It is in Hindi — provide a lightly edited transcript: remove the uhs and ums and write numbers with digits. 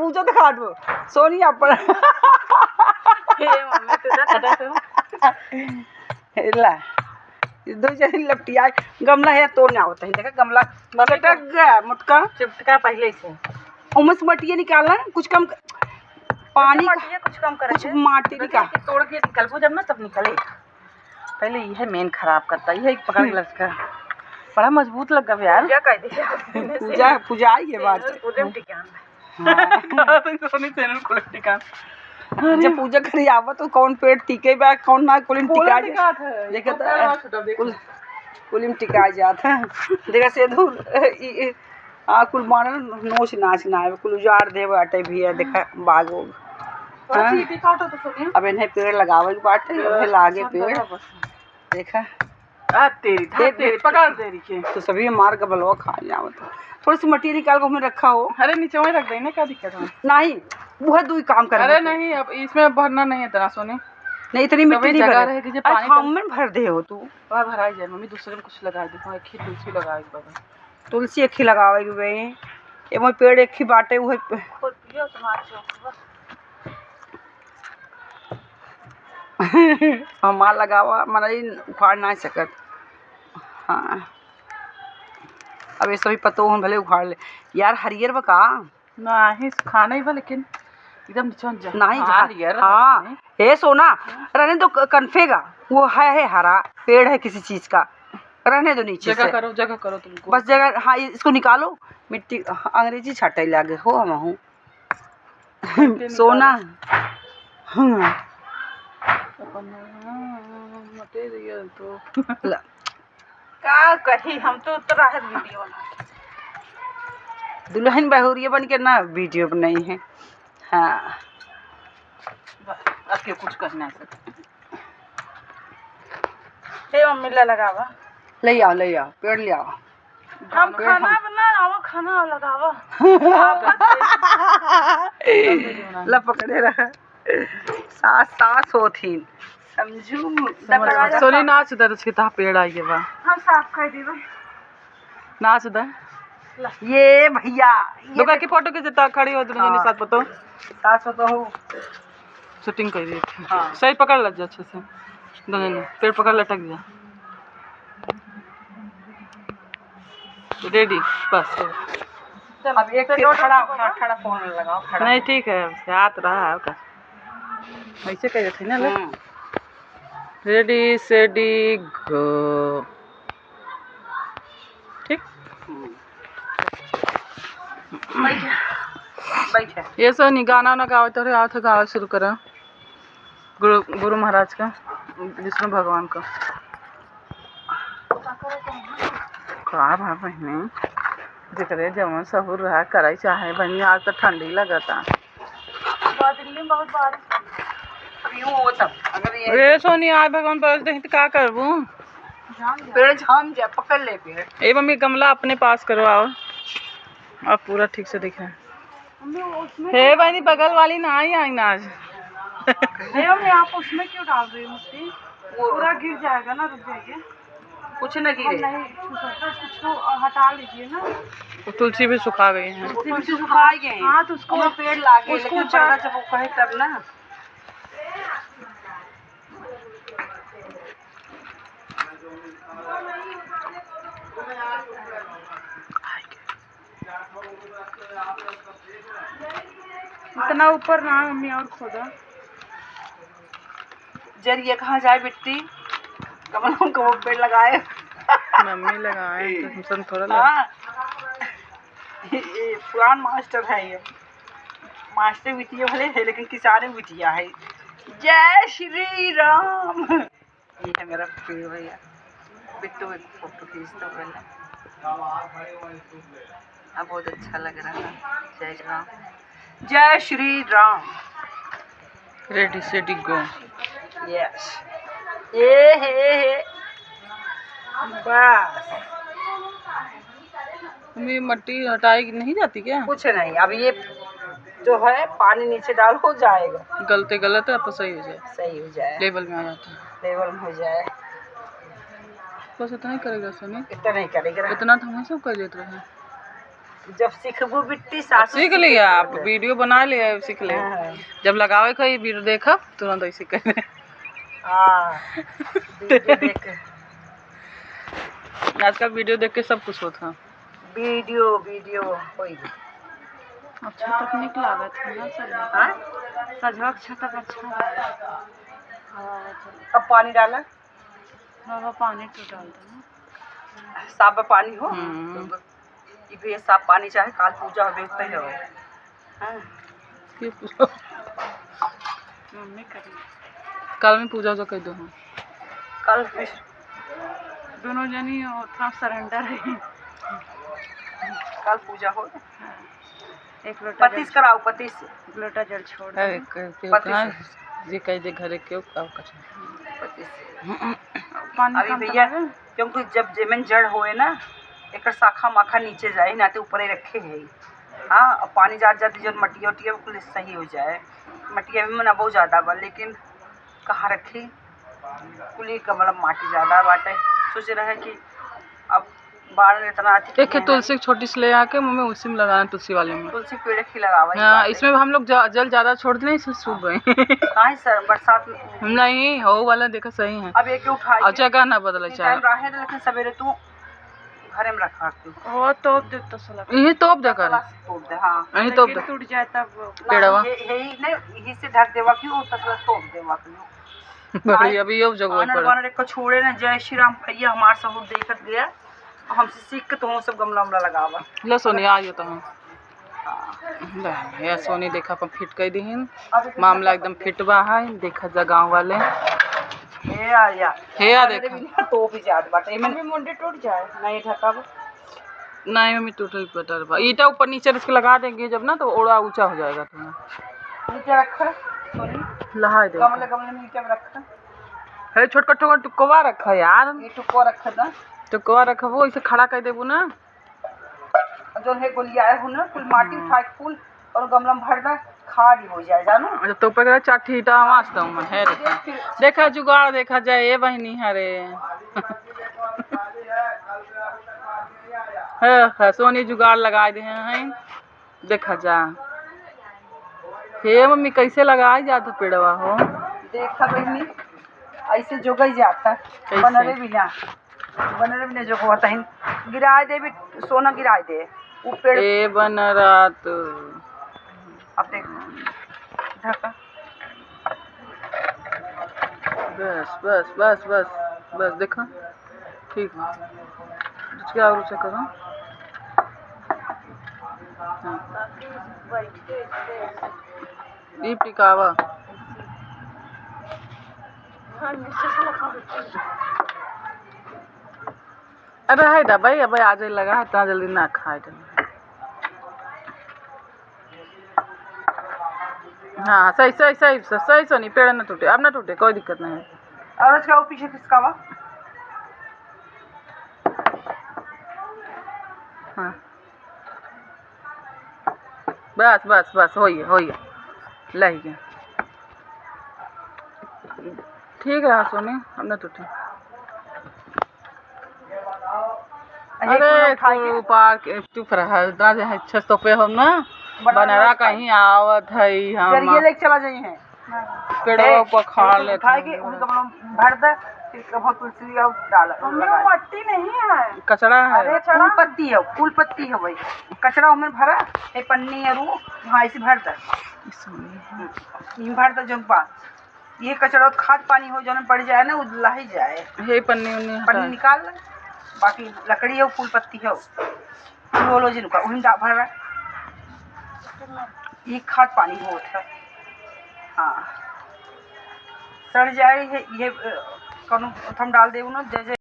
पूछो तो खाट वो सोनी अपन ला दो जन लपटिया गमला है तो ना होता है देखा गमला लटक गया मुटका चिपका पहले से उमस मटिया निकालना कुछ कम पानी कुछ कम करे कुछ माटी निकाल तोड़ के निकलबो जब ना तब निकले। पहले यह मेन खराब करता यह पकड़ के लगता बड़ा मजबूत लग गया यार। क्या कह दिया पूजा पूजा आई है बात जब पूजा करी आवा तो कौन पेड़ टिके बा कौन ना कुलिम टिका देखा कुलिम टिका जाता देखा से दूर आ कुल मारन नोच नाच ना है कुल उजाड़ देव अटे भी है देखा बाग अब इन्हें पेड़ लगावे के बाटे अब लागे पेड़ देखा तेरी पकड़ तेरी के तो सभी मार के बलवा खा जाओ तो थोड़ी सी मट्टी निकाल के उसमें रखा हो। अरे नीचे वहीं रख देंगे क्या दिक्कत है नहीं वो दुई काम कर अरे नहीं अब इसमें भरना नहीं है इतना सोने नहीं इतनी मिट्टी नहीं भर रहे कि पानी में भर दे हो तू वहाँ भराई जाए मम्मी दूसरे में कुछ लगा दे एक ही तुलसी लगाए बाबा तुलसी एक ही लगावे के बे ये मोर पेड़ एक ही बाटे वो हमार लगावा मनाई उखाड़ ना सकत। हाँ अब ये सभी पतो हम भले उखाड़ ले यार हरियर बका नहीं खाना ही बा लेकिन एकदम नहीं हरियर। हाँ हे सोना रहने तो कन्फेगा वो है हरा पेड़ है किसी चीज का रहने दो नीचे जगह करो तुमको बस जगह। हाँ इसको निकालो मिट्टी अंग्रेजी छाटे लागे हो हम हूँ सोना। हाँ तो का कही हम तो उतरा है वीडियो दुल्हन बहुरिया बन के ना वीडियो बनाई है। हाँ अब के कुछ करना है हे मम्मी ला लगावा ले आओ पेड़ ले आओ हम खाना बना रहा खाना लगावा ला पकड़े रहा सास होती समझू सोनी नाच दर उसके ता पेड़ आई है बा हम साफ कर देबे नाच दर ये भैया दुका की फोटो के जता खड़ी हो दुनिया ने साथ पतो सास तो हो शूटिंग कर दी थी। हाँ सही पकड़ लग जा अच्छे से दोनों ने पेड़ पकड़ लटक जा रेडी बस अब एक खड़ा फोन लगाओ खड़ा नहीं ठीक है हाथ रहा है का ऐसे कह थे ना रेडी सेडी गो ठीक बैठ ये सब नहीं गाना ना गाओ तो आओ तो गाओ शुरू करो गुरु महाराज का विष्णु भगवान का का बहनी जिक्र जमन सहूर रहा कराई चाहे बहनी आज तो ठंडी लगता दिल्ली में बहुत बारिश अगर सोनी आए भगवान पर देख तो क्या करबू पेड़ झाम जा पकड़ ले पेड़ ए मम्मी गमला अपने पास करो आओ अब पूरा ठीक से दिख रहा है हे बहनी बगल वाली ना आई ना आज मम्मी आप उसमें क्यों डाल रही हो मिट्टी पूरा गिर जाएगा ना रुक जाइए कुछ न गिरे कुछ तो हटा लीजिए ना तुलसी भी सुखा गई है तुलसी सुखा गए हाँ तो उसको पेड़ लागे उसको जब वो कहे तब ना इतना ऊपर ना मम्मी और खोदा जरिए कहाँ जाए मिट्टी कमल को पेड़ लगाए मम्मी लगाए तो थोड़ा पुरान मास्टर है ये मास्टर बिटिया भले है लेकिन किसानी बिटिया है। जय श्री राम ये है मेरा पेड़ भैया बिट्टू एक फोटो खींचता पहले अब बहुत अच्छा लग रहा है। जय राम जय Shri Ram ready steady go yes ये है बस मम्मी मट्टी हटाई नहीं जाती क्या कुछ नहीं अब ये जो है पानी नीचे डाल हो जाएगा गलते गलत है अब तो सही हो जाए लेवल में आ जाता है लेवल में हो जाए बस इतना ही करेगा सोनी इतना नहीं करेगा इतना तो हम सब कर लेते रहे जब सीखबू बिट्टी सासू सीख लिया आप, वीडियो बना लिया, सीख लिया। हाँ। जब लगावे कोई वीडियो देखा तुरंत ऐसे कर हाँ वीडियो देख के। आजकल वीडियो देख के सब कुछ होता। वीडियो वीडियो होई। अच्छा तकनीक लागत है ना सर। हाँ? सजवा अच्छा तक अच्छा है। अब पानी डाला, बाबा पानी तो डाल दो ना। साफ पानी हो हम्म। ये भी साफ पानी चाहे, काल पूजा हो बेचते हो। हाँ। ये पूछो। मम्मी करी कल में पूजा जो कर दो। कल फिर दोनों जनी थोड़ा सरेंडर है। कल पूजा हो, एक लोटा पतीस कराओ, पतीस लोटा जल छोड़ जी कह दे घरे क्यों पतीस। पानी अभी भैया क्योंकि जब जमीन जड़ होए ना, एक शाखा माखा नीचे जाए ना तो ऊपर ही रखे है। हाँ अब पानी जात जाती जो मटिया उटिया कुल सही हो जाए। मटिया में ना बहुत ज़्यादा बा, लेकिन कहाँ रखी कुली का मतलब माटी ज़्यादा बाटे। सोच रहे कि अब बाढ़ इतना आती एक है तुलसी छोटी सी ले आके मम्मी उसी में लगाना, तुलसी वाले में। तुलसी पेड़ की लगावा। हाँ इसमें हम लोग जल ज्यादा छोड़ दें, इसमें सूख गए। कहाँ सर बरसात में नहीं हो वाला देखा सही है। अब एक उठा और जगह ना बदले चाहे, लेकिन सवेरे तू घरे में रखा वो तोप दे तो सला यही तोप दे कर तोप दे। हाँ यही तोप दे टूट जाए तब पेड़वा यही नहीं, यही से ढक देवा क्यों तसला तोप देवा क्यों। बड़ी अभी यो जगह आनर बानर एक को छोड़े ना। जय श्री राम भैया हमार सबूत देखत गया, हमसे सीख के तो सब गमला उमला लगावा। लो सोनी आ गयो तो हम या सोनी देखा अपन फिट कर दी मामला एकदम फिट बा है। देखा जा गाँव वाले हे आया देखा तो भी जात बाटे में मुंडी टूट जाए नहीं ढकाव। नहीं मम्मी टूटल पटर बा, ईटा ऊपर नीचे इसके लगा देंगे जब ना तो ओड़ा ऊंचा हो जाएगा तुम्हें। नीचे रखा सोनी, लहा दे गमले गमले में नीचे रखा है। छोटका छोटका टुकवा रखा यार, ये टुकवा रखा था टुकवा रखा वो इसे खड़ा कर देबू ना। जो है गोलियाए हो ना कुल माटी उठा के फूल और गमला में भर दे, खाद हो जाए जानो। जब तो ऊपर चाठी ईटा वास्ता हूं है। देखा जुगाड़ देखा जाए ये बहनी हरे। है सोनी जुगाड़ लगा दे हैं, देखा जा। हे मम्मी कैसे लगाई जाता पेड़वा हो। देखा बहनी ऐसे जोगई जाता बनरे बिना जो होता है गिराए दे भी सोना गिराए दे वो पेड़ ए बन रात। अब देख ढका बस बस बस बस बस देखा ठीक है। क्या और करो ये टिकावा अरे है दा भाई अब आज लगा इतना जल्दी ना खाए। हाँ सही सही सही सही सोनी पेड़ ना टूटे, अब ना टूटे कोई दिक्कत नहीं है। और इसका वो पीछे किसका वा हाँ बस बस बस हो गया लही गया ठीक है। सोनी अब ना टूटे। अरे पार्क चुप रहा इतना तो पे हम ना बनरा कहीं आवत है हम ये लेके चला जाइए पेड़ों पर खाड़ ले उठा के उन गमलों में भर दे, फिर कब तुलसी और डाल। वो मट्टी नहीं है कचरा है। अरे फूल पत्ती है, फूल पत्ती है भाई कचरा उनमें भरा है पन्नी है रू वहाँ ऐसे भर दे भर दे जब बात ये कचरा खाद पानी हो जाने पड़ जाए ना वो लाई जाए। ये पन्नी पन्नी निकाल ले, बाकी लकड़ी है फूल पत्ती है वो लो जिनका उन्हें भर रहा ये खाद पानी होता है। हाँ सड़ जाए ये कौन हम डाल दे ना जैसे